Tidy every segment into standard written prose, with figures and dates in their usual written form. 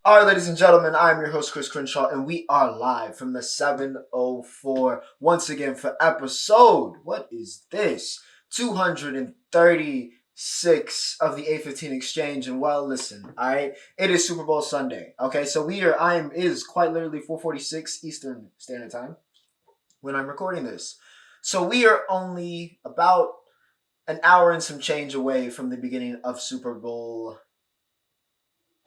All right, ladies and gentlemen, I'm your host, Chris Crenshaw, and we are live from the 704 once again for episode, what is this? 236 of the A15 Exchange. And well, listen, all right, it is Super Bowl Sunday. Okay, so it is quite literally 4:46 Eastern Standard Time when I'm recording this. So we are only about an hour and some change away from the beginning of Super Bowl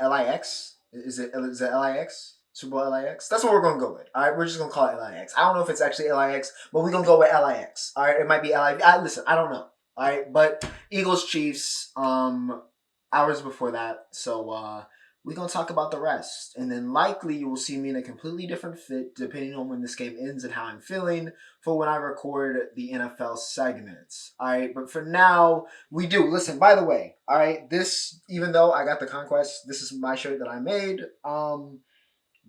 LIX. Is it LIX? Super Bowl LIX? That's what we're gonna go with. All right, we're just gonna call it LIX. I don't know if it's actually LIX, but we're gonna go with LIX. All right, it might be LIV. Listen, I don't know. All right, but Eagles Chiefs. Hours before that, so we're gonna talk about the rest, and then likely you will see me in a completely different fit depending on when this game ends and how I'm feeling for when I record the NFL segments. All right, but for now, we do. Listen, by the way, all right, this, even though I got the Conquest, this is my shirt that I made.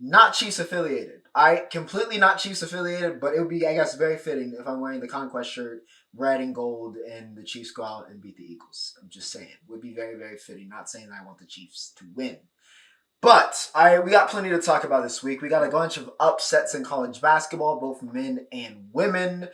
Not Chiefs affiliated. Completely not Chiefs affiliated, but it would be, I guess, very fitting if I'm wearing the Conquest shirt, red and gold, and the Chiefs go out and beat the Eagles. I'm just saying. Would be very, very fitting. Not saying I want the Chiefs to win. But we got plenty to talk about this week. We got a bunch of upsets in college basketball, both men and women.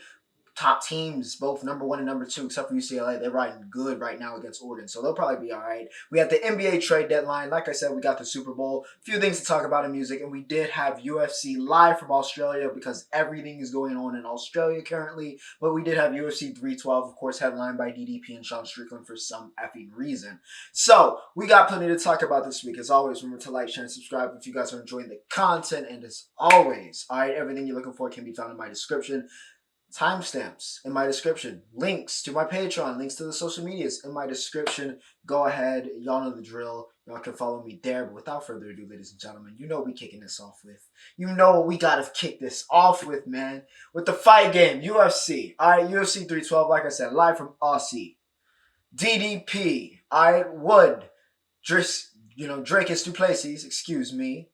Top teams, both number 1 and number 2, except for UCLA. They're riding good right now against Oregon, so they'll probably be all right. We have the NBA trade deadline. Like I said, we got the Super Bowl. A few things to talk about in music, and we did have UFC live from Australia because everything is going on in Australia currently. But we did have UFC 312, of course, headlined by DDP and Sean Strickland for some effing reason. So we got plenty to talk about this week. As always, remember to like, share, and subscribe if you guys are enjoying the content. And as always, all right, everything you're looking for can be found in my description. Timestamps in my description, links to my Patreon, links to the social medias in my description. Go ahead, y'all know the drill. Y'all can follow me there. But without further ado, ladies and gentlemen, you know we kicking this off with. You know what we gotta kick this off with, man. With the fight game, UFC. Alright, UFC 312, like I said, live from Aussie. DDP, alright, Wood. Drake Duplessis, excuse me.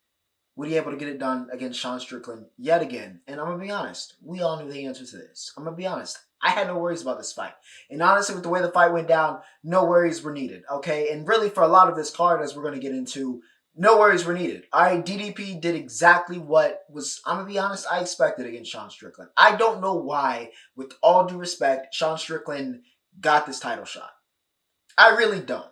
Would he able to get it done against Sean Strickland yet again? And I'm going to be honest, we all knew the answer to this. I'm going to be honest. I had no worries about this fight. And honestly, with the way the fight went down, no worries were needed, okay? And really, for a lot of this card, as we're going to get into, no worries were needed. DDP did exactly what was, I'm going to be honest, I expected against Sean Strickland. I don't know why, with all due respect, Sean Strickland got this title shot. I really don't.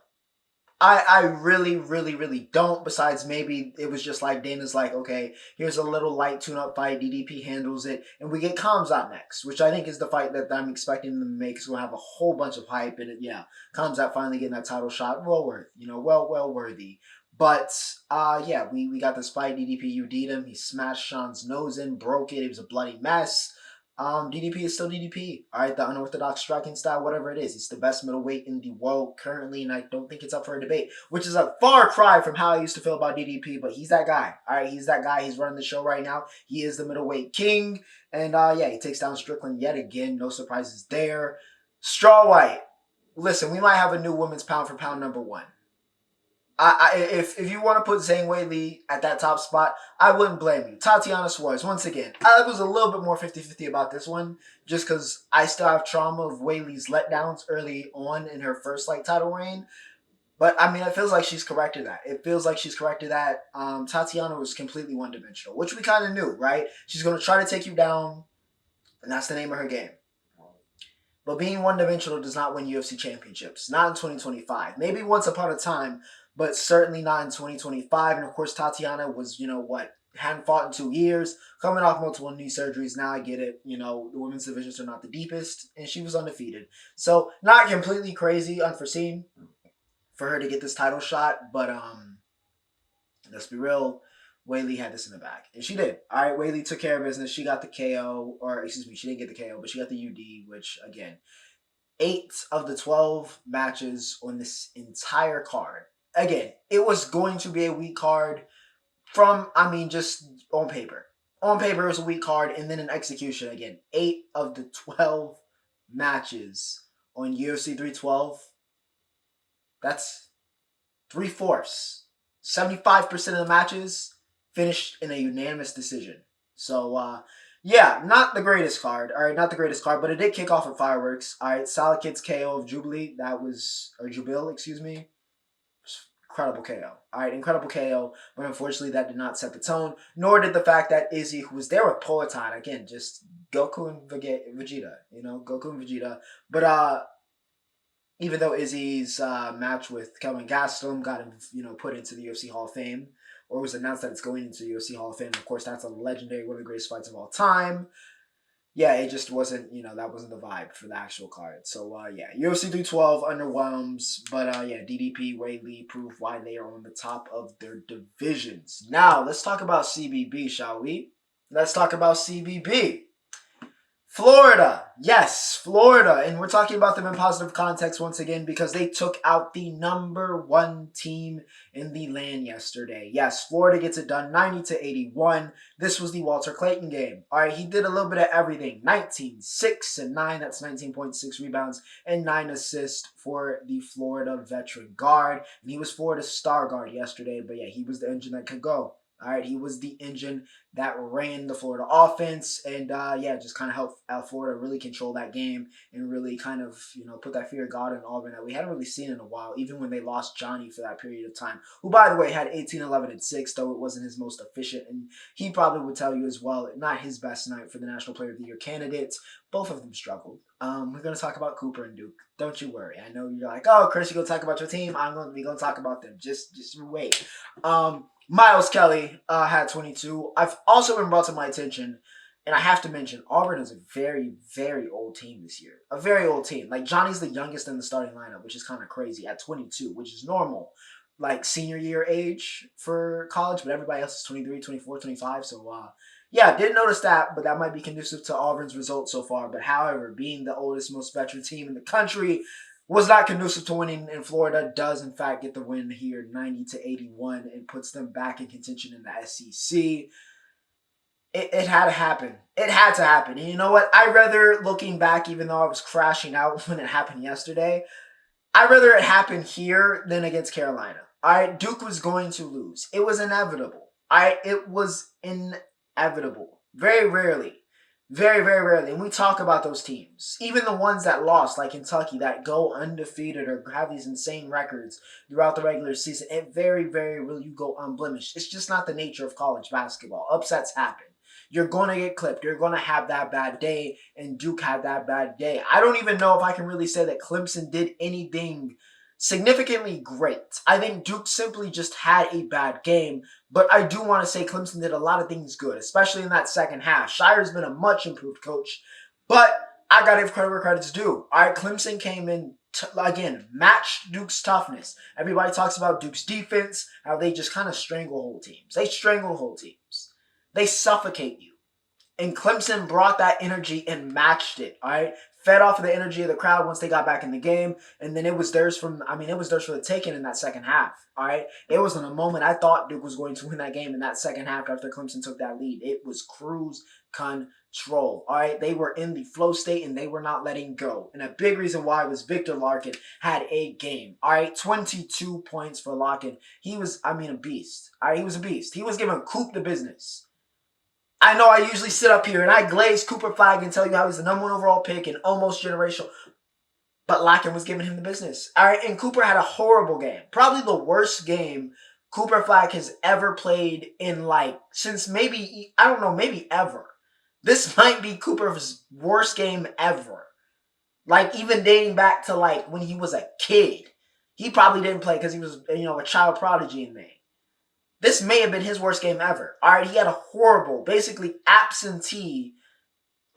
I really, really, really don't. Besides, maybe it was just like Dana's like, okay, here's a little light tune-up fight. DDP handles it. And we get Kamzat next, which I think is the fight that I'm expecting them to make. It's going to have a whole bunch of hype in it. Yeah, Kamzat finally getting that title shot. Well worth, well worthy. But, we got this fight. DDP UD'd him. He smashed Sean's nose in, broke it. It was a bloody mess. DDP is still DDP. All right, the unorthodox striking style, whatever it is. He's the best middleweight in the world currently, and I don't think it's up for a debate, which is a far cry from how I used to feel about DDP, but he's that guy. All right, he's that guy. He's running the show right now. He is the middleweight king, and he takes down Strickland yet again. No surprises there. Straw White. Listen, we might have a new women's pound for pound number 1. If you want to put Zhang Weili at that top spot, I wouldn't blame you. Tatiana Suarez, once again, I was a little bit more 50-50 about this one, just because I still have trauma of Weili's letdowns early on in her first title reign. But I mean, it feels like she's corrected that. Tatiana was completely one-dimensional, which we kind of knew, right? She's going to try to take you down, and that's the name of her game. But being one-dimensional does not win UFC championships. Not in 2025. Maybe once upon a time, but certainly not in 2025. And of course, Tatiana was, hadn't fought in 2 years, coming off multiple knee surgeries. Now I get it. The women's divisions are not the deepest, and she was undefeated. So not completely crazy, unforeseen for her to get this title shot. But let's be real, Weili had this in the bag, and she did. All right, Weili took care of business. She got the KO, or excuse me, she didn't get the KO, but she got the UD, which again, 8 of the 12 matches on this entire card. Again, it was going to be a weak card just on paper. On paper, it was a weak card, and then in execution, again, 8 of the 12 matches on UFC 312, that's 3/4. 75% of the matches finished in a unanimous decision. So, not the greatest card. All right, not the greatest card, but it did kick off with fireworks. All right, Solid Kid's KO of Jubilee, or Jubil, excuse me. incredible KO. All right, incredible KO, but unfortunately that did not set the tone, nor did the fact that Izzy, who was there with Poetine, again, just Goku and Vegeta, Goku and Vegeta. But even though Izzy's match with Kelvin Gastelum got him, put into the UFC Hall of Fame, or was announced that it's going into the UFC Hall of Fame, of course, that's a legendary, one of the greatest fights of all time. Yeah, it just wasn't, that wasn't the vibe for the actual card. So, UFC 312 underwhelms, but, DDP, Weili prove why they are on the top of their divisions. Now, let's talk about CBB, shall we? Let's talk about CBB. Florida. Yes, Florida. And we're talking about them in positive context once again because they took out the #1 team in the land yesterday. Yes, Florida gets it done 90-81. This was the Walter Clayton game. All right, he did a little bit of everything. 19, 6, and 9. That's 19.6 rebounds and 9 assists for the Florida veteran guard. And he was Florida's star guard yesterday. But yeah, he was the engine that could go. All right, he was the engine that ran the Florida offense and, just kind of helped Florida really control that game and really kind of, put that fear of God in Auburn that we hadn't really seen in a while, even when they lost Johnny for that period of time, who, by the way, had 18, 11, and 6, though it wasn't his most efficient. And he probably would tell you as well, not his best night for the National Player of the Year candidates. Both of them struggled. We're going to talk about Cooper and Duke. Don't you worry. I know you're like, oh, Chris, you're going to talk about your team. We're going to talk about them. Just wait. Miles Kelly had 22. I've also been brought to my attention, and I have to mention, Auburn is a very, very old team this year. A very old team. Like, Johnny's the youngest in the starting lineup, which is kind of crazy, at 22, which is normal. Like, senior year age for college, but everybody else is 23, 24, 25. So, didn't notice that, but that might be conducive to Auburn's results so far. But, however, being the oldest, most veteran team in the country was not conducive to winning, and Florida does, in fact, get the win here, 90-81, and puts them back in contention in the SEC. It had to happen. It had to happen. And you know what? Looking back, even though I was crashing out when it happened yesterday, I'd rather it happen here than against Carolina. All right, Duke was going to lose. It was inevitable. It was inevitable. Very rarely. Very, very rarely. And we talk about those teams. Even the ones that lost, like Kentucky, that go undefeated or have these insane records throughout the regular season. It very, very rarely you go unblemished. It's just not the nature of college basketball. Upsets happen. You're going to get clipped. You're going to have that bad day. And Duke had that bad day. I don't even know if I can really say that Clemson did anything significantly great. I think Duke simply just had a bad game, but I do want to say Clemson did a lot of things good, especially in that second half. Shire's been a much improved coach, but I got to give credit where credit's due. All right, Clemson came in, matched Duke's toughness. Everybody talks about Duke's defense, how they just kind of stranglehold teams. They stranglehold teams. They suffocate you. And Clemson brought that energy and matched it, all right? Fed off of the energy of the crowd once they got back in the game. And then it was theirs for the taking in that second half, all right? It was in a moment I thought Duke was going to win that game in that second half after Clemson took that lead. It was cruise control, all right? They were in the flow state and they were not letting go. And a big reason why was Victor Larkin had a game, all right? 22 points for Larkin. He was, a beast, all right? He was a beast. He was giving Coop the business. I know I usually sit up here and I glaze Cooper flag and tell you how he's the #1 overall pick and almost generational. But Larkin was giving him the business. All right, and Cooper had a horrible game. Probably the worst game Cooper Flag has ever played in since maybe ever. This might be Cooper's worst game ever. Even dating back to when he was a kid. He probably didn't play because he was, a child prodigy in May. This may have been his worst game ever. All right, he had a horrible, basically absentee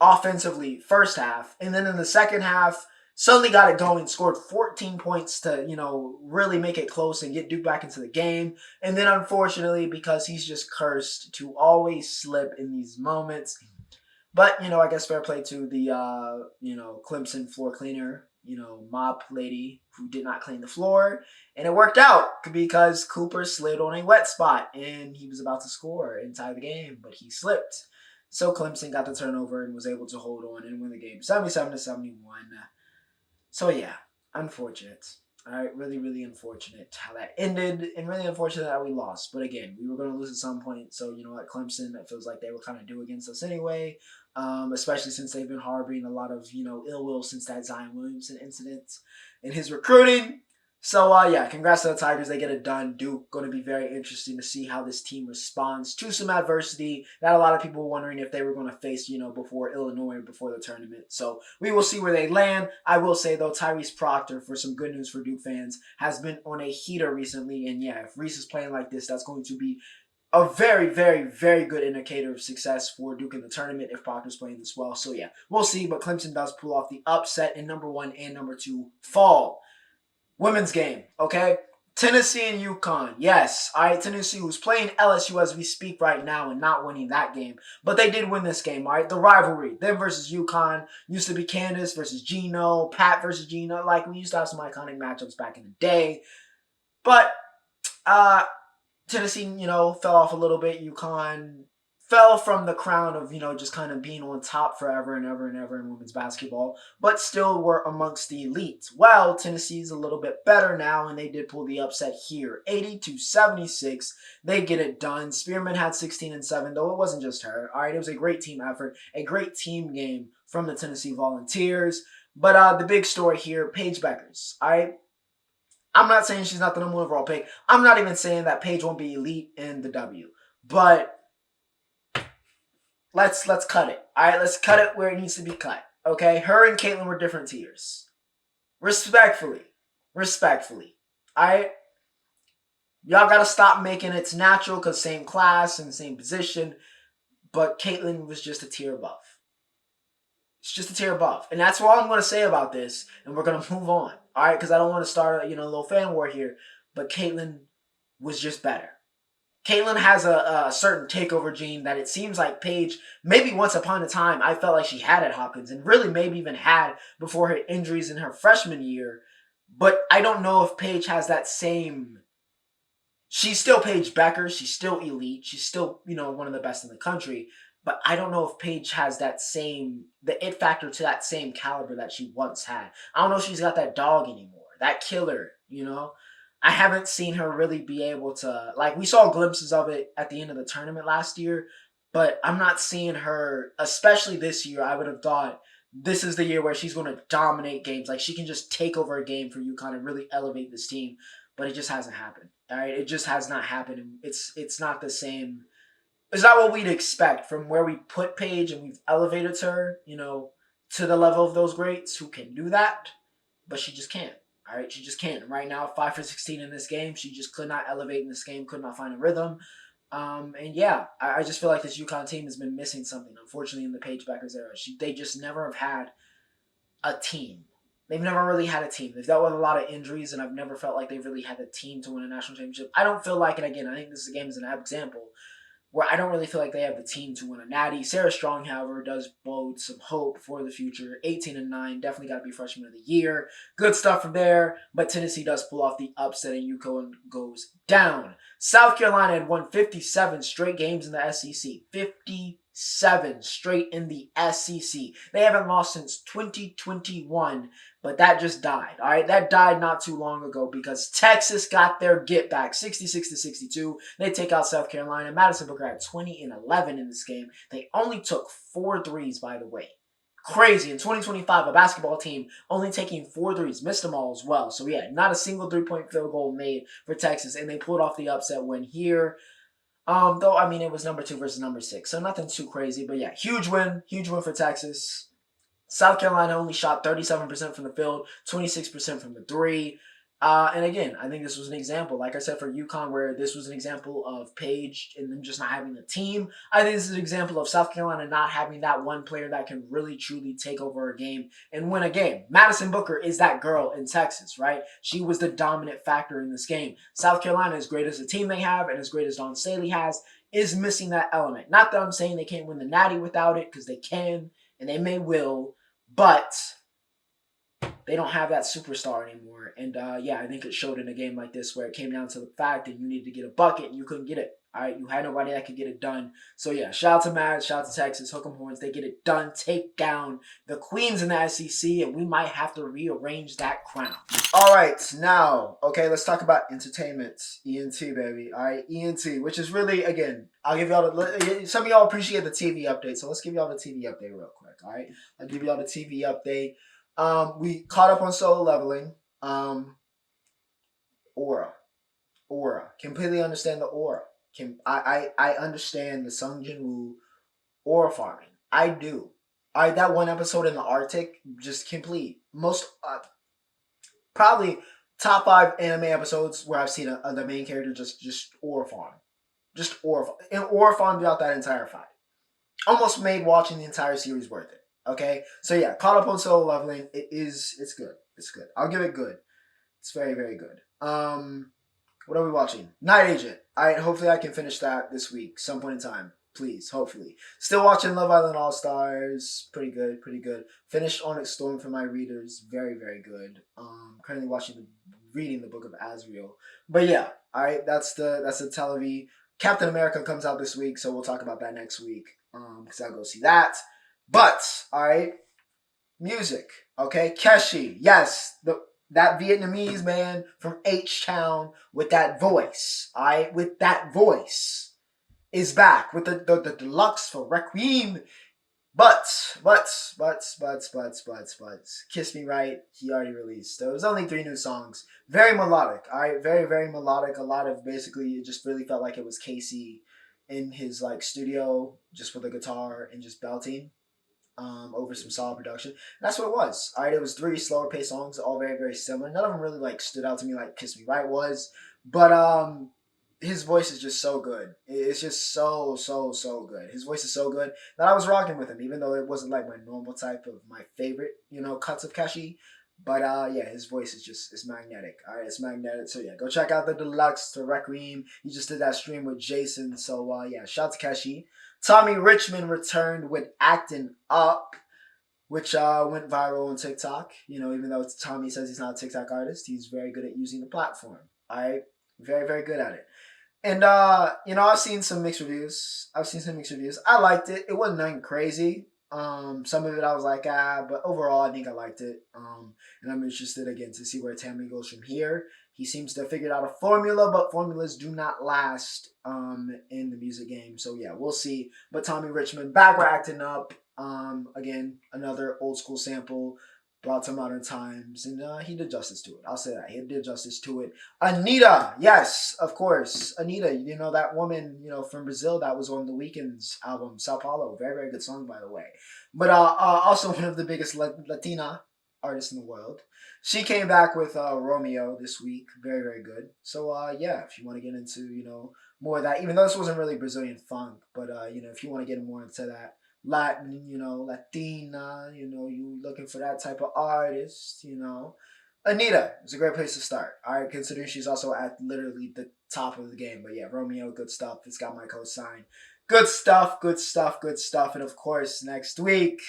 offensively first half. And then in the second half, suddenly got it going, scored 14 points to, really make it close and get Duke back into the game. And then unfortunately, because he's just cursed to always slip in these moments. But, I guess fair play to the, Clemson floor cleaner, mop lady who did not clean the floor. And it worked out because Cooper slid on a wet spot and he was about to score and tie the game, but he slipped. So Clemson got the turnover and was able to hold on and win the game 77-71. So yeah, unfortunate. All right, really, really unfortunate how that ended and really unfortunate that we lost. But again, we were going to lose at some point. So, Clemson, it feels like they were kind of due against us anyway, especially since they've been harboring a lot of, ill will since that Zion Williamson incident in his recruiting. So, yeah, congrats to the Tigers. They get it done. Duke, going to be very interesting to see how this team responds to some adversity that a lot of people were wondering if they were going to face, before Illinois, before the tournament. So, we will see where they land. I will say, though, Tyrese Proctor, for some good news for Duke fans, has been on a heater recently. And, yeah, if Reese is playing like this, that's going to be a very, very, very good indicator of success for Duke in the tournament if Proctor's playing this well. So, yeah, we'll see. But Clemson does pull off the upset in number 1 and number 2 fall. Women's game, okay? Tennessee and UConn. Yes, all right, Tennessee, who's playing LSU as we speak right now and not winning that game. But they did win this game, all right? The rivalry, them versus UConn, used to be Candace versus Gino, Pat versus Gino. Like, we used to have some iconic matchups back in the day. But Tennessee, fell off a little bit. UConn fell from the crown of, just kind of being on top forever and ever and ever in women's basketball, but still were amongst the elite. Well, Tennessee's a little bit better now, and they did pull the upset here. 80-76, they get it done. Spearman had 16 and 7, though it wasn't just her. All right, it was a great team effort, a great team game from the Tennessee Volunteers. But the big story here, Paige Bueckers. All right, I'm not saying she's not the number 1 overall pick. I'm not even saying that Paige won't be elite in the W, but Let's cut it. All right, let's cut it where it needs to be cut. Okay, her and Caitlin were different tiers. Respectfully. All right, y'all gotta stop making it natural because same class and same position, but Caitlin was just a tier above. It's just a tier above, and that's all I'm gonna say about this. And we're gonna move on. All right, because I don't want to start a little fan war here, but Caitlin was just better. Caitlin has a certain takeover gene that it seems like Paige, maybe once upon a time, I felt like she had at Hopkins and really maybe even had before her injuries in her freshman year. But I don't know if Paige has that same... She's still Paige Bueckers. She's still elite. She's still, one of the best in the country. But I don't know if Paige has that same... the it factor to that same caliber that she once had. I don't know if she's got that dog anymore. That killer, I haven't seen her really be able to, like, we saw glimpses of it at the end of the tournament last year, but I'm not seeing her, especially this year. I would have thought this is the year where she's going to dominate games. Like, she can just take over a game for UConn and really elevate this team, but it just hasn't happened. All right, it just has not happened. It's not the same. It's not what we'd expect from where we put Paige and we've elevated her, to the level of those greats who can do that, but she just can't. All right, she just can't. Right now, 5 for 16 in this game. She just could not elevate in this game, could not find a rhythm. And yeah, I just feel like this UConn team has been missing something, unfortunately, in the Paige Bueckers era. They just never have had a team. They've never really had a team. They've dealt with a lot of injuries, and I've never felt like they've really had a team to win a national championship. I don't feel like, and again, I think this game is an example, where I don't really feel like they have the team to win a natty. Sarah Strong, however, does bode some hope for the future. 18 and 9, definitely got to be freshman of the year. Good stuff from there, but Tennessee does pull off the upset and UConn goes down. South Carolina had won 57 straight games in the SEC. 57 straight in the SEC. They haven't lost since 2021, but that just died. All right, that died not too long ago because Texas got their get back, 66-62. They take out South Carolina. Madison Booker had 20 and 11 in this game. They only took 4 threes, by the way. Crazy. In 2025, a basketball team only taking 4 threes. Missed them all as well. So yeah, not a single 3-point field goal made for Texas, and they pulled off the upset win here. Though, I mean, it was number 2 versus number 6, so nothing too crazy. But yeah, huge win for Texas. South Carolina only shot 37% from the field, 26% from the 3. And again, I think this was an example, like I said, for UConn, where this was an example of Paige and them just not having the team. I think this is an example of South Carolina not having that one player that can really, truly take over a game and win a game. Madison Booker is that girl in Texas, right? She was the dominant factor in this game. South Carolina, as great as the team they have and as great as Dawn Staley has, is missing that element. Not that I'm saying they can't win the Natty without it, because they can, and they may will, but they don't have that superstar anymore. And yeah, I think it showed in a game like this where it came down to the fact that you needed to get a bucket and you couldn't get it. All right, you had nobody that could get it done. So yeah, shout out to Mad, shout out to Texas, hook 'em horns. They get it done, take down the Queens in the SEC, and we might have to rearrange that crown. All right, now, okay, let's talk about entertainment. ENT, baby. All right, ENT, which is really, again, I'll give y'all some of y'all appreciate the TV update, so let's give y'all the TV update real quick. All right, I'll give y'all the TV update. We caught up on Solo Leveling. Aura. Aura. Completely understand the aura. I understand the Sung Jin Woo aura farming. I do. That one episode in the Arctic, just complete. Most, probably top 5 anime episodes where I've seen the main character just aura farm. Just aura farm. And aura farm throughout that entire fight. Almost made watching the entire series worth it. Okay? So yeah, caught up on Solo Leveling. It's good. It's good. I'll give it good. It's very, very good. What are we watching? Night Agent. Alright, hopefully I can finish that this week, some point in time. Please, hopefully. Still watching Love Island All Stars. Pretty good, pretty good. Finished Onyx Storm for my readers. Very, very good. Currently reading the Book of Azrael. But yeah, alright, that's the television. Captain America comes out this week, so we'll talk about that next week. Because I'll go see that. But, alright, music. Okay, Keshi. Yes, that Vietnamese man from H-Town with that voice, alright, with that voice, is back with the Deluxe for Requiem. But, Kiss Me Right, he already released. There was only 3 new songs. Very melodic, alright, very, very melodic. A lot of, basically, it just really felt like it was Casey in his, like, studio, just with a guitar and just belting. Over some solid production. And that's what it was. Alright, it was 3 slower paced songs, all very, very similar. None of them really like stood out to me like Kiss Me Right was. But his voice is just so good. It's just so good. His voice is so good that I was rocking with him, even though it wasn't like my normal type of my favorite, cuts of Keshi. But yeah, his voice is it's magnetic. Alright, it's magnetic. So yeah, go check out the Deluxe to Requiem. He just did that stream with Jason. So yeah, shout out to Keshi. Tommy Richman returned with Actin Up, which went viral on TikTok. Even though Tommy says he's not a TikTok artist, he's very good at using the platform. Alright, very, very good at it. And I've seen some mixed reviews. I liked it. It wasn't nothing crazy. Some of it I was like, but overall I think I liked it. And I'm interested again to see where Tommy goes from here. He seems to have figured out a formula, but formulas do not last in the music game. So yeah, we'll see. But Tommy Richman back with Acting Up. Again, another old school sample brought to modern times, and he did justice to it. I'll say that. He did justice to it. Anitta, yes, of course. Anitta, that woman, from Brazil that was on The Weeknd's album, Sao Paulo. Very, very good song, by the way. But also one of the biggest Latina artists in the world. She came back with Romeo this week. Very, very good. So, yeah, if you want to get into, more of that, even though this wasn't really Brazilian funk, but, if you want to get more into that Latin, Latina, you looking for that type of artist, Anitta is a great place to start. Alright, considering she's also at literally the top of the game. But yeah, Romeo, good stuff. It's got my cosign. Good stuff. And of course, next week,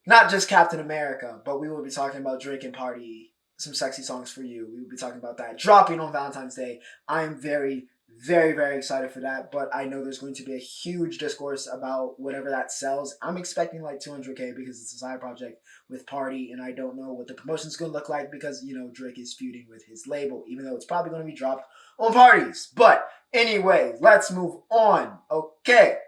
not just Captain America, but we will be talking about Drake and Party, some sexy songs for you. We will be talking about that dropping on Valentine's Day. I am very, very, very excited for that, but I know there's going to be a huge discourse about whatever that sells. I'm expecting like 200K because it's a side project with Party, and I don't know what the promotion's going to look like because, Drake is feuding with his label, even though it's probably going to be dropped on Parties. But anyway, let's move on. Okay.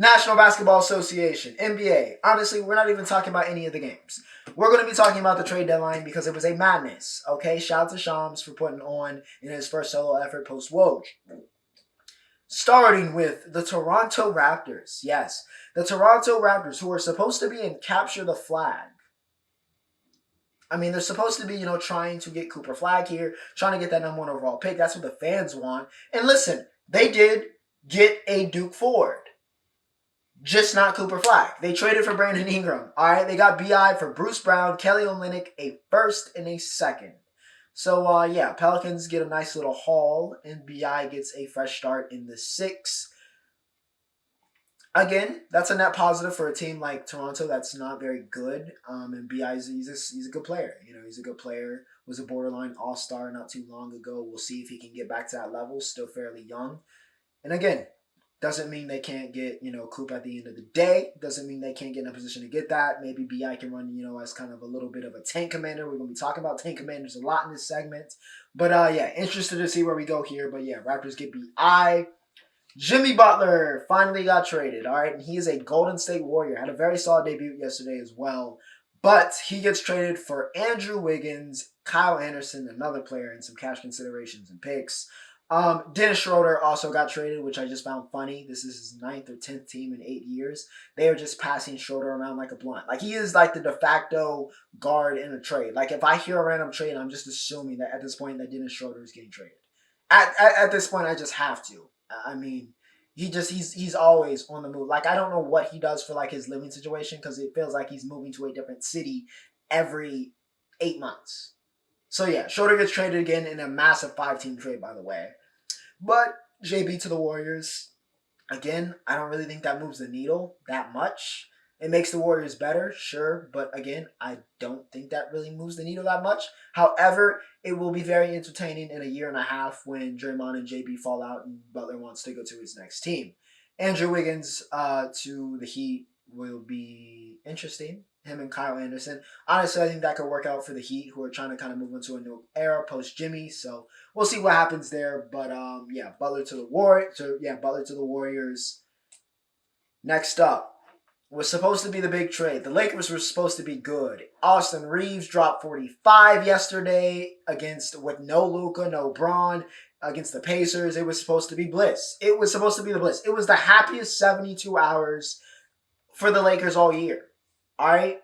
National Basketball Association, NBA. Honestly, we're not even talking about any of the games. We're going to be talking about the trade deadline because it was a madness. Okay, shout out to Shams for putting on in his first solo effort post-Woj. Starting with the Toronto Raptors. Yes, the Toronto Raptors, who are supposed to be in Capture the Flag. I mean, they're supposed to be, trying to get Cooper Flag here, trying to get that number 1 overall pick. That's what the fans want. And listen, they did get a Duke Ford. Just not Cooper Flag. They traded for Brandon Ingram. All right, they got BI for Bruce Brown, Kelly Olynyk, a first and a second. So, yeah, Pelicans get a nice little haul, and BI gets a fresh start in the 6. Again, that's a net positive for a team like Toronto that's not very good. And BI he's a good player. He's a good player. Was a borderline all-star not too long ago. We'll see if he can get back to that level. Still fairly young. And again, doesn't mean they can't get, Coop at the end of the day. Doesn't mean they can't get in a position to get that. Maybe BI can run, as kind of a little bit of a tank commander. We're going to be talking about tank commanders a lot in this segment. But, yeah, interested to see where we go here. But, yeah, Raptors get BI. Jimmy Butler finally got traded, all right? And he is a Golden State Warrior. Had a very solid debut yesterday as well. But he gets traded for Andrew Wiggins, Kyle Anderson, another player, and some cash considerations and picks. Dennis Schroeder also got traded, which I just found funny. This is his 9th or 10th team in 8 years. They are just passing Schroeder around like a blunt. Like, he is like the de facto guard in a trade. Like, if I hear a random trade, I'm just assuming that at this point that Dennis Schroeder is getting traded. At this point, I just have to. I mean, he's always on the move. Like, I don't know what he does for like his living situation, because it feels like he's moving to a different city every 8 months. So yeah, Schroeder gets traded again in a massive 5-team trade, by the way. But JB to the Warriors, again, I don't really think that moves the needle that much. It makes the Warriors better, sure, but again, I don't think that really moves the needle that much. However, it will be very entertaining in a year and a half when Draymond and JB fall out and Butler wants to go to his next team. Andrew Wiggins to the Heat will be interesting. Him and Kyle Anderson. Honestly, I think that could work out for the Heat, who are trying to kind of move into a new era post Jimmy. So we'll see what happens there. But yeah, Butler to the Warriors. Next up was supposed to be the big trade. The Lakers were supposed to be good. Austin Reeves dropped 45 yesterday with no Luka, no Braun, against the Pacers. It was supposed to be bliss. It was supposed to be the bliss. It was the happiest 72 hours for the Lakers all year. All right?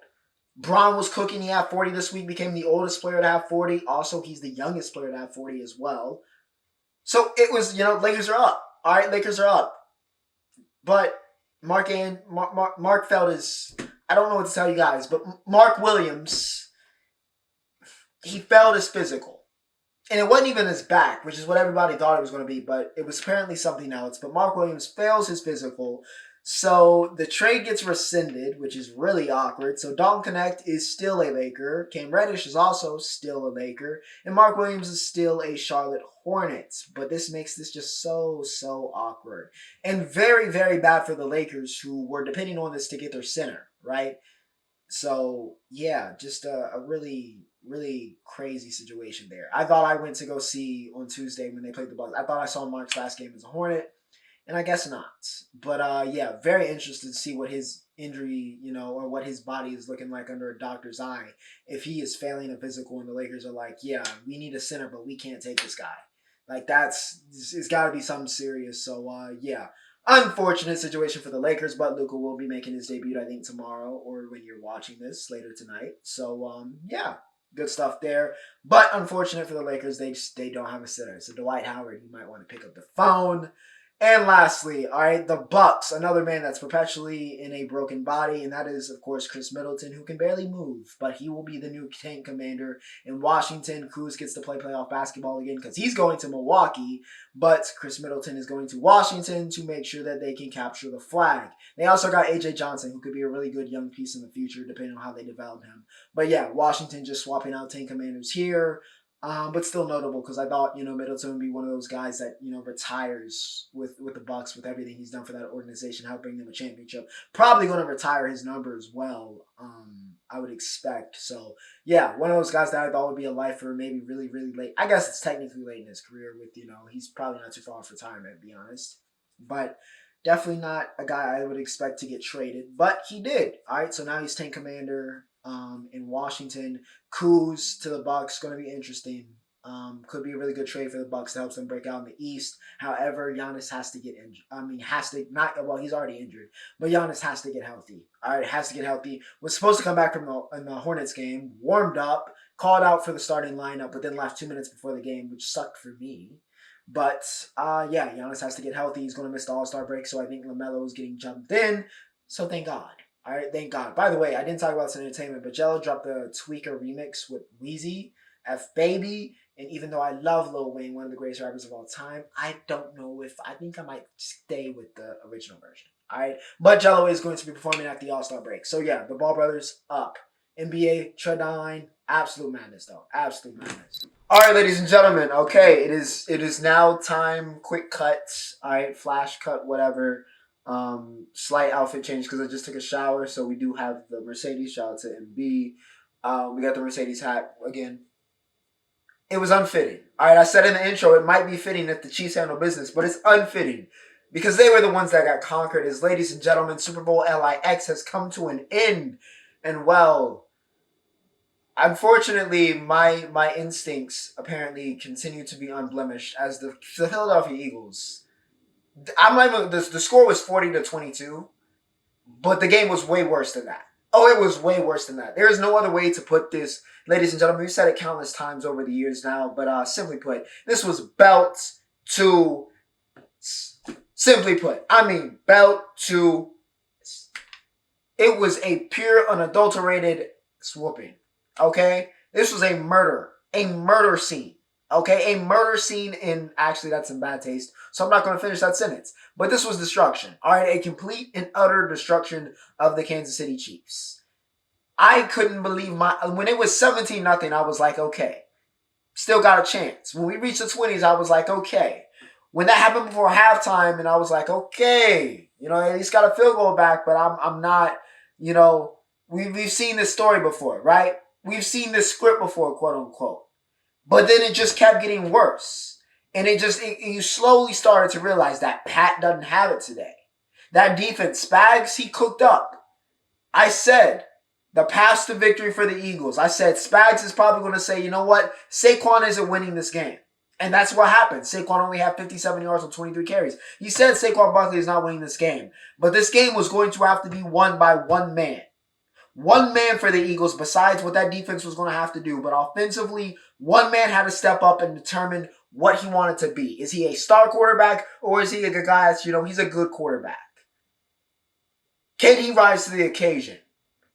Braun was cooking. He had 40 this week, became the oldest player to have 40. Also, he's the youngest player to have 40 as well. So it was, Lakers are up. All right, Lakers are up. But Mark Feld is, I don't know what to tell you guys, but Mark Williams, he failed his physical. And it wasn't even his back, which is what everybody thought it was going to be, but it was apparently something else. But Mark Williams fails his physical. So the trade gets rescinded, which is really awkward. So Dalton Connect is still a Laker. Cam Reddish is also still a Laker. And Mark Williams is still a Charlotte Hornets. But this makes this just so awkward. And very, very bad for the Lakers, who were depending on this to get their center, right? So, yeah, just a really, really crazy situation there. I thought I went to go see on Tuesday when they played the Bucks. I thought I saw Mark's last game as a Hornet. And I guess not. But yeah, very interested to see what his injury, or what his body is looking like under a doctor's eye. If he is failing a physical and the Lakers are like, yeah, we need a center, but we can't take this guy. Like, it's got to be something serious. So, yeah. Unfortunate situation for the Lakers, but Luka will be making his debut, I think, tomorrow, or when you're watching this later tonight. So, yeah. Good stuff there. But unfortunate for the Lakers, they don't have a center. So Dwight Howard, you might want to pick up the phone. And lastly, all right, the Bucks, another man that's perpetually in a broken body, and that is, of course, Chris Middleton, who can barely move, but he will be the new tank commander in Washington. Kuz gets to play playoff basketball again because he's going to Milwaukee, but Chris Middleton is going to Washington to make sure that they can capture the flag. They also got AJ Johnson, who could be a really good young piece in the future, depending on how they develop him. But yeah, Washington just swapping out tank commanders here. But still notable because I thought, Middleton would be one of those guys that, retires with the Bucks with everything he's done for that organization, help bring them a championship. Probably going to retire his number as well, I would expect. So, yeah, one of those guys that I thought would be a lifer, maybe really, really late. I guess it's technically late in his career with, he's probably not too far off retirement, to be honest. But definitely not a guy I would expect to get traded. But he did. All right, so now he's tank commander in Washington. Kuz to the Bucks, going to be interesting. Could be a really good trade for the Bucks to help them break out in the East. However, Giannis has to get injured. He's already injured, but Giannis has to get healthy. All right, has to get healthy. Was supposed to come back from the Hornets game, warmed up, called out for the starting lineup, but then left 2 minutes before the game, which sucked for me. But yeah, Giannis has to get healthy. He's going to miss the All-Star break, so I think LaMelo is getting jumped in. So thank God. All right, thank God. By the way, I didn't talk about this in entertainment, but Jello dropped the Tweaker remix with Weezy, F Baby, and even though I love Lil Wayne, one of the greatest rappers of all time, I don't know I think I might stay with the original version. All right, but Jello is going to be performing at the All-Star break. So yeah, the Ball Brothers up. NBA, trade line, absolute madness though, absolute madness. All right, ladies and gentlemen. Okay, it is now time. Quick cuts. All right, flash cut, whatever. Slight outfit change because I just took a shower, so we do have the Mercedes. Shout out to MB. We got the Mercedes hat again. It was unfitting. All right, I said in the intro it might be fitting if the Chiefs handle business, but it's unfitting because they were the ones that got conquered. As ladies and gentlemen, Super Bowl LIX has come to an end, and well, Unfortunately, my instincts apparently continue to be unblemished as the Philadelphia Eagles. I'm not even, the score was 40-22, but the game was way worse than that. Oh, it was way worse than that. There is no other way to put this, ladies and gentlemen. We've said it countless times over the years now, but simply put, this was belt to. Simply put, I mean belt to. It was a pure, unadulterated swooping. Okay, this was a murder scene. Okay, a murder scene in, actually that's in bad taste, so I'm not going to finish that sentence. But this was destruction. All right, a complete and utter destruction of the Kansas City Chiefs. I couldn't believe when it was 17-0, I was like, okay, still got a chance. When we reached the 20s, I was like, okay. When that happened before halftime, and I was like, okay, at least got a field goal back, but I'm not, we've seen this story before, right? We've seen this script before, quote unquote. But then it just kept getting worse. And you slowly started to realize that Pat doesn't have it today. That defense, Spags, he cooked up. I said, the path to victory for the Eagles. I said, Spags is probably going to say, you know what? Saquon isn't winning this game. And that's what happened. Saquon only had 57 yards on 23 carries. He said Saquon Barkley is not winning this game. But this game was going to have to be won by one man. One man for the Eagles, besides what that defense was going to have to do. But offensively, one man had to step up and determine what he wanted to be. Is he a star quarterback, or is he a guy that's, he's a good quarterback? Can he rise to the occasion?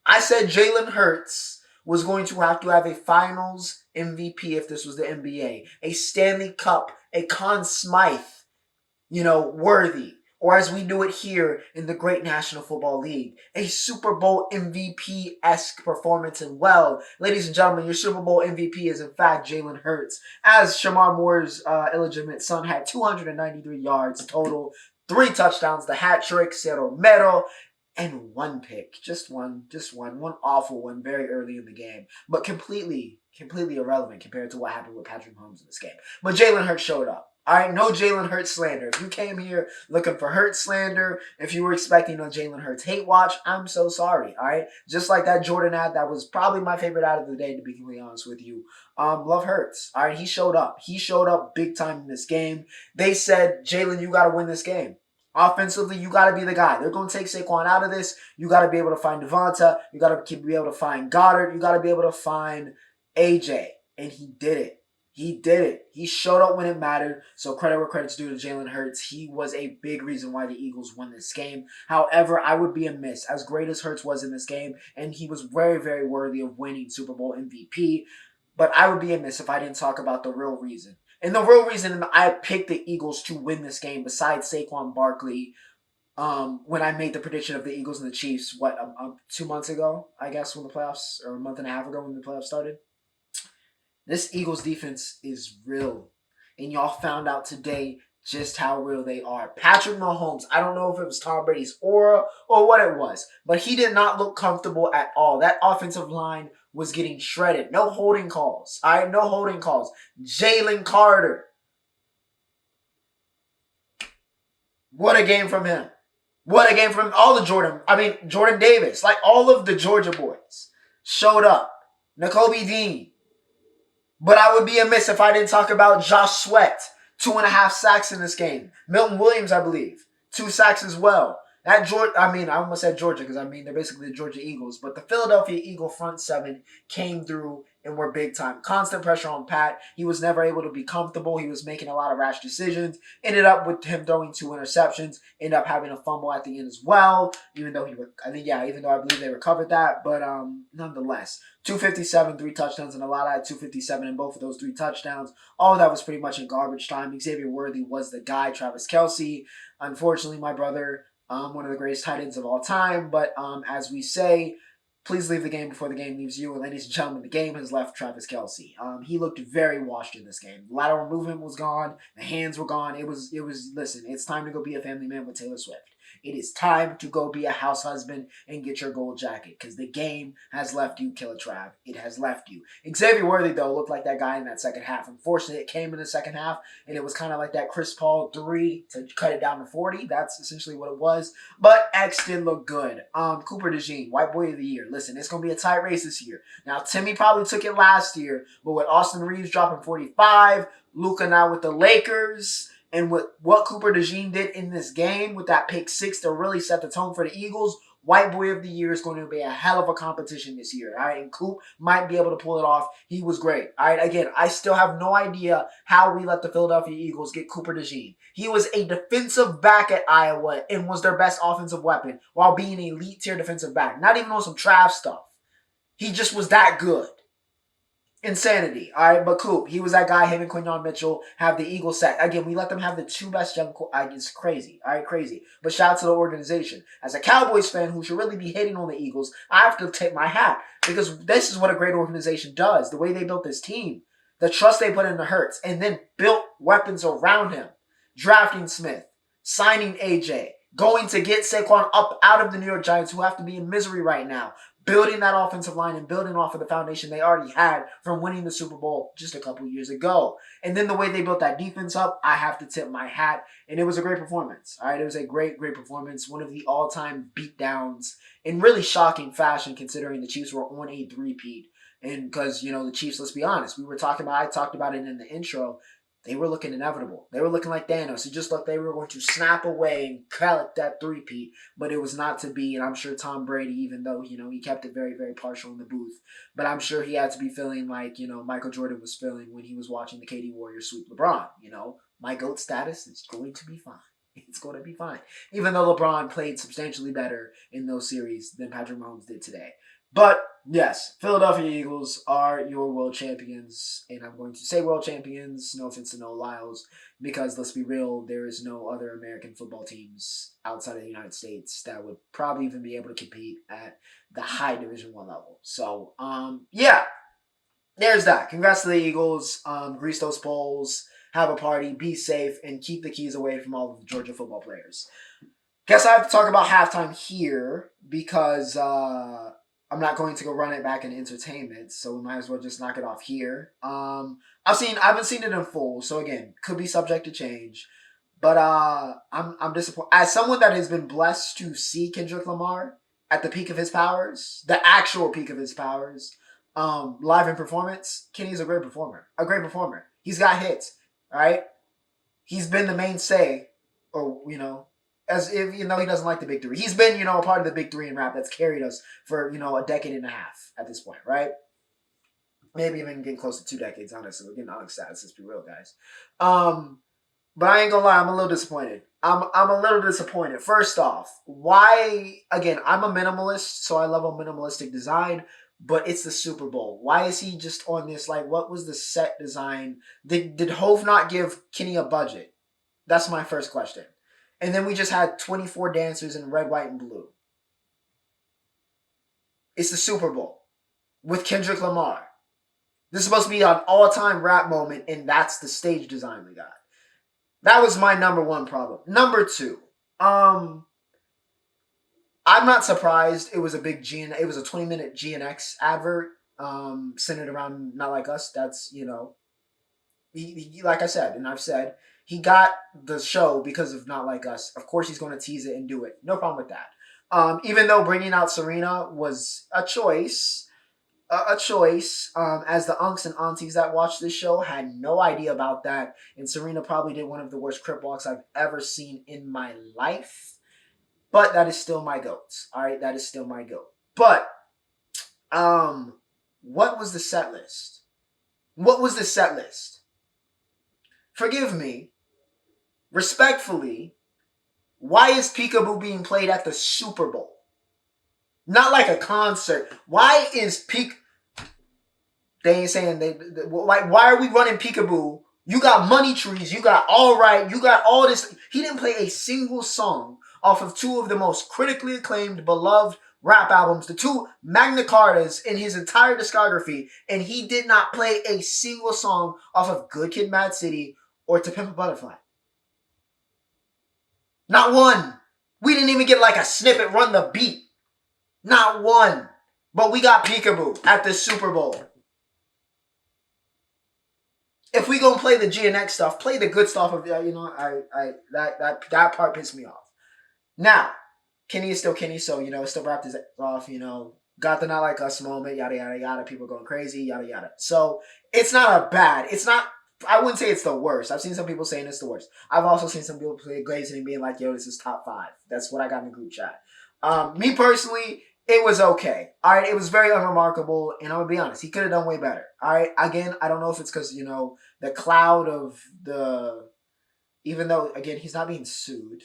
I said Jalen Hurts was going to have a finals MVP if this was the NBA. A Stanley Cup, a Conn Smythe, worthy. Or as we do it here in the great National Football League, a Super Bowl MVP-esque performance. And well, ladies and gentlemen, your Super Bowl MVP is in fact Jalen Hurts, as Shamar Moore's illegitimate son had 293 yards total, 3 touchdowns, the hat trick, Romero, and 1 pick. Just one awful one very early in the game. But completely irrelevant compared to what happened with Patrick Mahomes in this game. But Jalen Hurts showed up. All right, no Jalen Hurts slander. If you came here looking for Hurts slander, if you were expecting a Jalen Hurts hate watch, I'm so sorry. All right, just like that Jordan ad, that was probably my favorite ad of the day, to be completely honest with you. Love Hurts. All right, he showed up. He showed up big time in this game. They said, Jalen, you got to win this game. Offensively, you got to be the guy. They're going to take Saquon out of this. You got to be able to find Devonta. You got to be able to find Goddard. You got to be able to find AJ. And he did it. He did it. He showed up when it mattered. So credit where credit's due to Jalen Hurts. He was a big reason why the Eagles won this game. However, I would be amiss, as great as Hurts was in this game, and he was very, very worthy of winning Super Bowl MVP, but I would be amiss if I didn't talk about the real reason. And the real reason I picked the Eagles to win this game, besides Saquon Barkley, when I made the prediction of the Eagles and the Chiefs, 2 months ago, I guess, when the playoffs, or a month and a half ago when the playoffs started. This Eagles defense is real. And y'all found out today just how real they are. Patrick Mahomes, I don't know if it was Tom Brady's aura or what it was, but he did not look comfortable at all. That offensive line was getting shredded. No holding calls. All right, no holding calls. Jalen Carter. What a game from him. What a game from Jordan Davis. Like, all of the Georgia boys showed up. Nakobe Dean. But I would be amiss if I didn't talk about Josh Sweat. 2.5 sacks in this game. Milton Williams, I believe, 2 sacks as well. I almost said Georgia because they're basically the Georgia Eagles. But the Philadelphia Eagle front 7 came through and were big time. Constant pressure on Pat. He was never able to be comfortable. He was making a lot of rash decisions. Ended up with him throwing 2 interceptions. Ended up having a fumble at the end as well. Even though I believe they recovered that. But nonetheless, 257, 3 touchdowns, and a lot of 257 in both of those 3 touchdowns. All of that was pretty much in garbage time. Xavier Worthy was the guy. Travis Kelce, unfortunately, my brother, one of the greatest tight ends of all time. But as we say, please leave the game before the game leaves you. And ladies and gentlemen, the game has left Travis Kelce. He looked very washed in this game. The lateral movement was gone. The hands were gone. Listen, it's time to go be a family man with Taylor Swift. It is time to go be a house husband and get your gold jacket because the game has left you, Killer Trav. It has left you. Xavier Worthy, though, looked like that guy in that second half. Unfortunately, it came in the second half, and it was kind of like that Chris Paul 3 to cut it down to 40. That's essentially what it was. But X did look good. Cooper DeJean, White Boy of the Year. Listen, it's going to be a tight race this year. Now, Timmy probably took it last year, but with Austin Reeves dropping 45, Luka now with the Lakers, and with what Cooper DeJean did in this game with that pick 6 to really set the tone for the Eagles, White Boy of the Year is going to be a hell of a competition this year. All right, and Coop might be able to pull it off. He was great. All right, again, I still have no idea how we let the Philadelphia Eagles get Cooper DeJean. He was a defensive back at Iowa and was their best offensive weapon while being an elite tier defensive back. Not even on some Trav stuff. He just was that good. Insanity. All right, but Coop, he was that guy. Him and Quinyon Mitchell have the Eagles set. Again, we let them have the 2 best young. It's crazy. All right, crazy. But shout out to the organization. As a Cowboys fan who should really be hating on the Eagles, I have to take my hat because this is what a great organization does. The way they built this team, the trust they put into Hurts, and then built weapons around him. Drafting Smith, signing AJ, going to get Saquon up out of the New York Giants, who have to be in misery right now. Building that offensive line and building off of the foundation they already had from winning the Super Bowl just a couple years ago. And then the way they built that defense up, I have to tip my hat. And it was a great performance. All right, it was a great performance. One of the all-time beatdowns in really shocking fashion considering the Chiefs were on a three-peat. And because, the Chiefs, let's be honest, I talked about it in the intro. They were looking inevitable. They were looking like Thanos. It just looked like they were going to snap away and collect that three-peat, but it was not to be. And I'm sure Tom Brady, even though, he kept it very, very partial in the booth, but I'm sure he had to be feeling like, Michael Jordan was feeling when he was watching the KD Warriors sweep LeBron. My GOAT status is going to be fine. It's going to be fine. Even though LeBron played substantially better in those series than Patrick Mahomes did today. But, yes, Philadelphia Eagles are your world champions. And I'm going to say world champions, no offense to Noah Lyles, because let's be real, there is no other American football teams outside of the United States that would probably even be able to compete at the high Division I level. So, yeah, there's that. Congrats to the Eagles. Grease those poles, have a party, be safe, and keep the keys away from all of the Georgia football players. Guess I have to talk about halftime here because I'm not going to go run it back in entertainment, so we might as well just knock it off here. I haven't seen it in full, so again, could be subject to change. But I'm disappointed. As someone that has been blessed to see Kendrick Lamar at the peak of his powers, the actual peak of his powers, live in performance, Kenny's a great performer. A great performer. He's got hits, right? He's been the mainstay, or as if he doesn't like the big three. He's been, a part of the big three in rap that's carried us for, a decade and a half at this point, right? Maybe even getting close to 2 decades, honestly. We're getting Alex status, let's be real, guys. But I ain't gonna lie, I'm a little disappointed. I'm a little disappointed. First off, why, again, I'm a minimalist, so I love a minimalistic design, but it's the Super Bowl. Why is he just on this, what was the set design? Did Hove not give Kenny a budget? That's my first question. And then we just had 24 dancers in red, white, and blue. It's the Super Bowl with Kendrick Lamar. This is supposed to be an all-time rap moment, and that's the stage design we got. That was my number 1 problem. Number 2, I'm not surprised it was a big it was a 20-minute GNX advert centered around Not Like Us. That's, he, like I said, and I've said, he got the show because of Not Like Us. Of course, he's going to tease it and do it. No problem with that. Even though bringing out Serena was a choice, as the unks and aunties that watched this show had no idea about that. And Serena probably did one of the worst crip walks I've ever seen in my life. But that is still my GOAT. All right, that is still my GOAT. But what was the set list? What was the set list? Forgive me. Respectfully, why is Peekaboo being played at the Super Bowl? Not like a concert. Why is They ain't saying why are we running Peekaboo? You got Money Trees, you got All Right, you got all this. He didn't play a single song off of 2 of the most critically acclaimed, beloved rap albums, the 2 Magna Cartas in his entire discography, and he did not play a single song off of Good Kid, Mad City or To Pimp a Butterfly. Not one. We didn't even get like a snippet, run the beat. Not one. But we got peekaboo at the Super Bowl. If we gonna play the GNX stuff, play the good stuff of that part pissed me off. Now, Kenny is still Kenny, so still wrapped his off, got the not like us moment, yada yada yada, people going crazy, yada yada. So it's not a bad, I wouldn't say it's the worst. I've seen some people saying it's the worst. I've also seen some people play glazing and being like, yo, this is top 5. That's what I got in the group chat. Me personally, it was okay. All right, it was very unremarkable, and I'm gonna be honest, he could have done way better. All right, again, I don't know if it's because the cloud of even though again he's not being sued,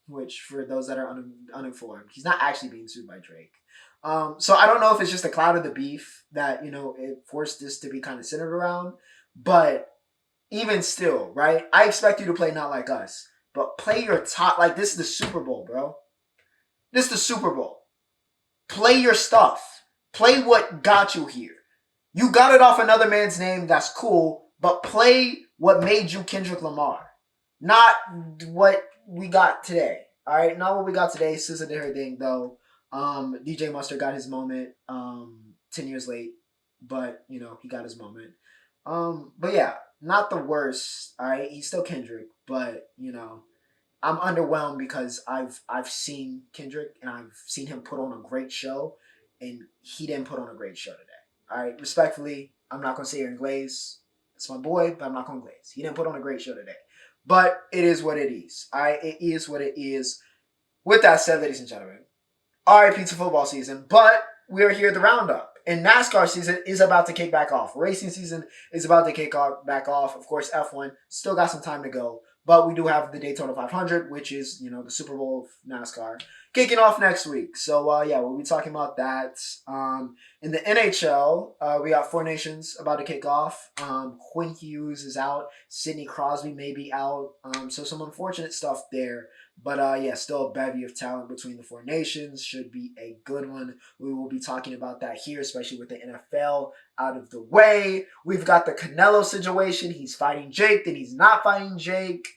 which for those that are uninformed, he's not actually being sued by Drake. So I don't know if it's just the cloud of the beef that it forced this to be kind of centered around, but even still, right? I expect you to play Not Like Us, but play your top. Like, this is the Super Bowl, bro. This is the Super Bowl. Play your stuff. Play what got you here. You got it off another man's name, that's cool, but play what made you Kendrick Lamar. Not what we got today. All right? Not what we got today. SZA did her thing, though. DJ Mustard got his moment 10 years late, but, he got his moment. But yeah, not the worst, all right? He's still Kendrick, but, I'm underwhelmed because I've seen Kendrick and I've seen him put on a great show, and he didn't put on a great show today. All right, respectfully, I'm not going to sit here and glaze. It's my boy, but I'm not going to glaze. He didn't put on a great show today. But it is what it is. All right, it is what it is. With that said, ladies and gentlemen, RIP to football season, but we are here at the Roundup. And NASCAR season is about to kick back off. Racing season is about to kick back off. Of course, F1 still got some time to go. But we do have the Daytona 500, which is, the Super Bowl of NASCAR, kicking off next week. So, yeah, we'll be talking about that. In the NHL, we got Four Nations about to kick off. Quinn Hughes is out. Sidney Crosby may be out. So some unfortunate stuff there. But, yeah, still a bevy of talent between the Four Nations. Should be a good one. We will be talking about that here, especially with the NFL out of the way. We've got the Canelo situation. He's fighting Jake, then he's not fighting Jake.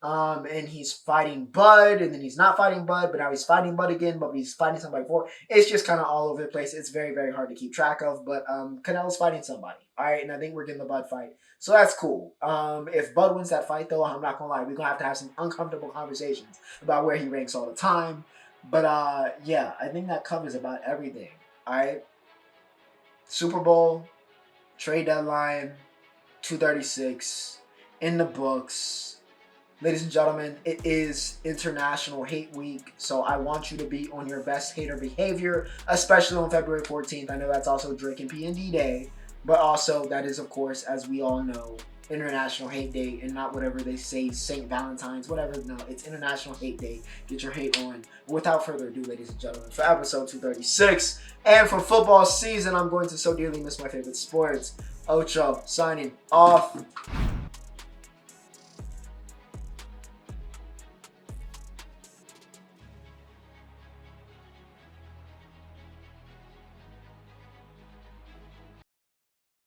And he's fighting Bud, and then he's not fighting Bud, but now he's fighting Bud again, but he's fighting somebody before. It's just kind of all over the place. It's very, very hard to keep track of, but Canelo's fighting somebody. All right, and I think we're getting the Bud fight. So that's cool. If Bud wins that fight, though, I'm not going to lie, we're going to have some uncomfortable conversations about where he ranks all the time. But, yeah, I think that covers about everything. All right? Super Bowl, trade deadline, 236, in the books. Ladies and gentlemen, it is International Hate Week, so I want you to be on your best hater behavior, especially on February 14th. I know that's also Drake and P&D Day, but also that is, of course, as we all know, International Hate Day, and not whatever they say, St. Valentine's, whatever. No, it's International Hate Day. Get your hate on. Without further ado, ladies and gentlemen, for episode 236, and for football season, I'm going to so dearly miss my favorite sports. Ocho, signing off.